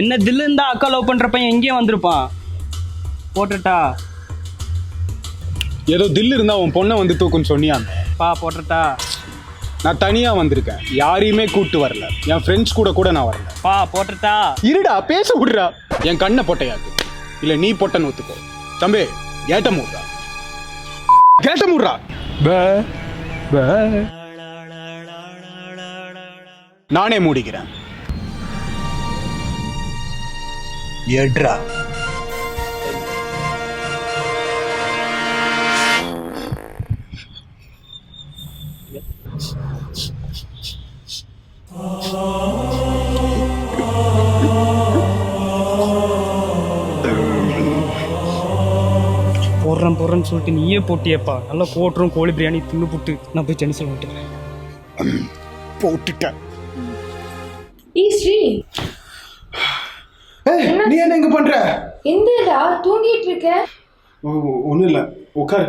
என்ன தில்லு இருந்தா அக்கா லவ் பண்ற பையன் எங்கேயும் வந்திருப்பான். போட்டுட்டா? ஏதோ தில்லு இருந்தா உன் பொண்ணை வந்து தூக்குன்னு சொன்னியாங்க. போட்டுட்டா? நான் தனியா வந்திருக்கேன், யாரையுமே கூட்டு வரல. என் ஃப்ரெண்ட்ஸ் கூட நான் வரல. போட்டுட்டா? இருடா, பேச விடுறா. என் கண்ணை பொட்டையாக்கு, இல்ல நீ பொட்டன்னு ஒத்துக்கோ. தம்பி, கேட்ட மூடுறா, கேட்ட மூடுறா. நானே மூடிக்கிறேன். ஏட்ரா. போடுறேன்னு சொல்லிட்டு நீயே போட்டியப்பா. நல்லா போட்டுரும் கோழி பிரியாணி தின்னு புட்டு நான் போய் சென்னை சொல்லிட்டேன். போட்டுட்டேன். ஸ்ரீ, நீ என்ன இங்க பண்ற? எந்தடா தூங்கிட்டு இருக்க? ஒண்ணும் இல்ல, உட்கார்.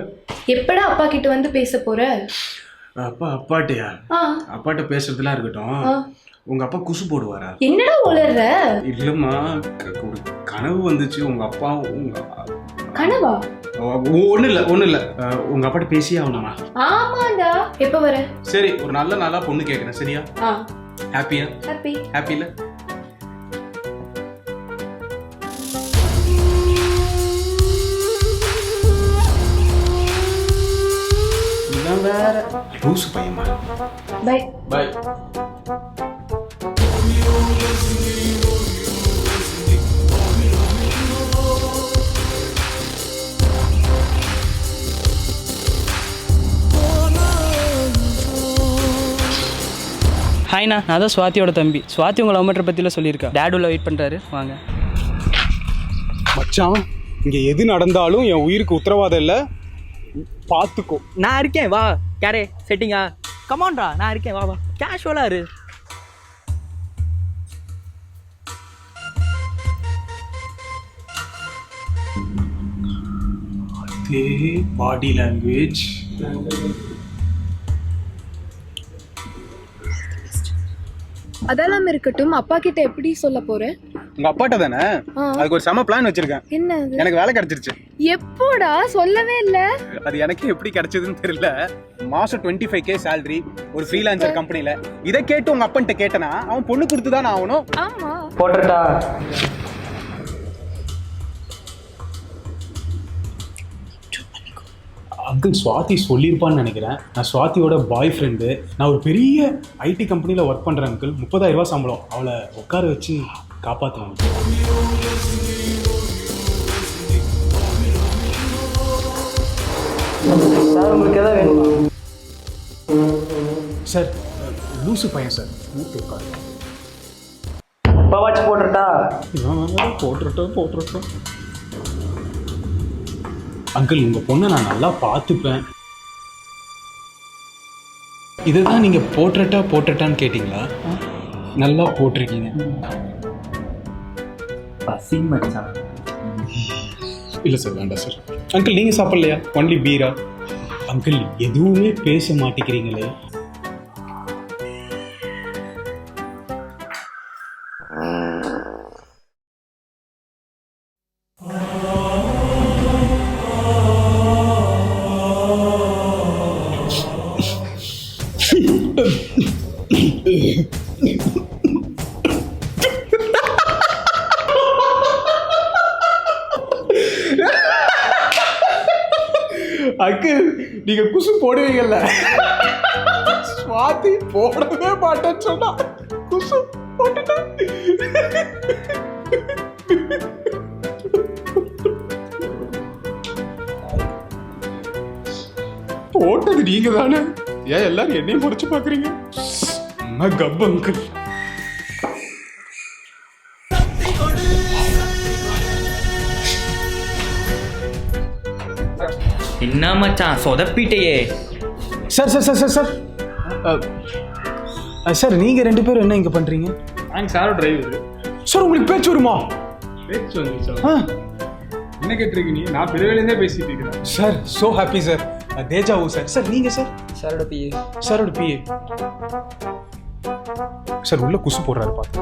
எப்படா அப்பா கிட்ட வந்து பேச போற? அப்பாட்டியா? அப்பாட்ட பேசுறதுலாம் இருக்கட்டும், உங்க அப்பா குசு போடுவாரா? என்னடா உளர்ற? இல்லம்மா, ஒரு கனவு வந்துச்சு. உங்க அப்பா கனவா? ஒண்ணு இல்ல, உங்க அப்பாட்ட பேசியே ஆகணுமா? ஆமாடா. எப்ப வர? சரி, ஒரு நல்ல நாளா பொண்ணு கேக்குறேன், சரியா? ஹாப்பியா? ஹாப்பி இல்ல? வேற லூசு பையமா. By by. ஹாய்ண்ணா, நான் தான் சுவாத்தியோட தம்பி. சுவாத்தி உங்கள் லவ் மேட்டர் பற்றிலாம் சொல்லியிருக்கா. டேட் உள்ள வெயிட் பண்ணுறாரு, வாங்க. மச்சான், இங்கே எது நடந்தாலும் என் உயிருக்கு உத்தரவாதம் இல்லை, பார்த்துக்கோ. நான் இருக்கேன், வா. கேரே செட்டிங்கா? கமான்டா, நான் இருக்கேன், வா கேஷுவலாக இரு. அதே பாடி லாங்குவேஜ். அதெல்லாம் இருக்கட்டும், அப்பா கிட்ட எப்படி சொல்ல போற? உங்க அப்பாட்ட தானே, அதுக்கு ஒரு செம பிளான் வச்சிருக்கேன். என்ன? எனக்கு வேலை கிடைச்சிருச்சு. எப்போடா? சொல்லவே இல்ல. அது எனக்கு எப்படி கிடைச்சதுன்னு தெரியல. மாசம் 25K salary, ஒரு ஃப்ரீலான்சர் கம்பெனில. இதை கேட்டு உங்க அப்பன்ட்ட கேட்டனா அவன் பொண்ணு கொடுத்து தான் ஆகணும். ஆமா. போட்டுட்டா? அங்கிள் சுவாதி சொல்லியிருப்பான்னு நினைக்கிறேன். நான் சுவாதியோட பாய் ஃப்ரெண்டு. நான் ஒரு பெரிய ஐடி கம்பெனியில் ஒர்க் பண்ணுறேன் அங்கிள். 30,000 ரூபா சம்பளம். அவளை உட்கார வச்சு காப்பாற்றணும். சார், உங்களுக்கு எதாவது வேணுமா? சார், லூசு பையன் சார், ஊட்டு உட்காரு. வாட்ச் போட்டுட்டா? போட்டுட்டோம். அங்கிள், உங்க பொண்ணை நான் நல்லா பார்த்துப்பேன். இதுதான் நீங்க போட்டுட்டான்னு கேட்டீங்களா? நல்லா போட்டிருக்கீங்க. பசி மச்சான். இல்லை சார், வேண்டாம் சார். அங்கிள், நீங்கள் சாப்பிட்லையா? ஒன்லி பீரா? அங்கிள், எதுவுமே பேச மாட்டேங்கிறீங்களே. அங்கிள், நீங்க குசு போடுவீங்கல்ல, சுவாதி போடவே மாட்டேன்னு சொன்னா குசு போட்டுட்டேன். போட்டது நீங்க தானே, ஏன் எல்லாரும் என்னையும் முடிச்சு பாக்குறீங்க? Cup uncle. என்ன மச்சான் சொதப்பிட்டையே? Sir sir sir sir sir sir, நீங்க ரெண்டு பேரும் என்ன இங்க பண்றீங்க? Sir driver. சார், உங்களுக்கு பேச்சு வருமா? பேச்சு வந்து என்ன கேட்டிருக்க நீ? நான் பெருவேலேருந்தே பேசிட்டு இருக்கிறேன் sir. So happy sir. Deja vu sir. Sir, நீங்க சார்? சாரோட பிஏ. சாரோட பிஏ. சார், உள்ள குசு போடுறாரு பார்த்து.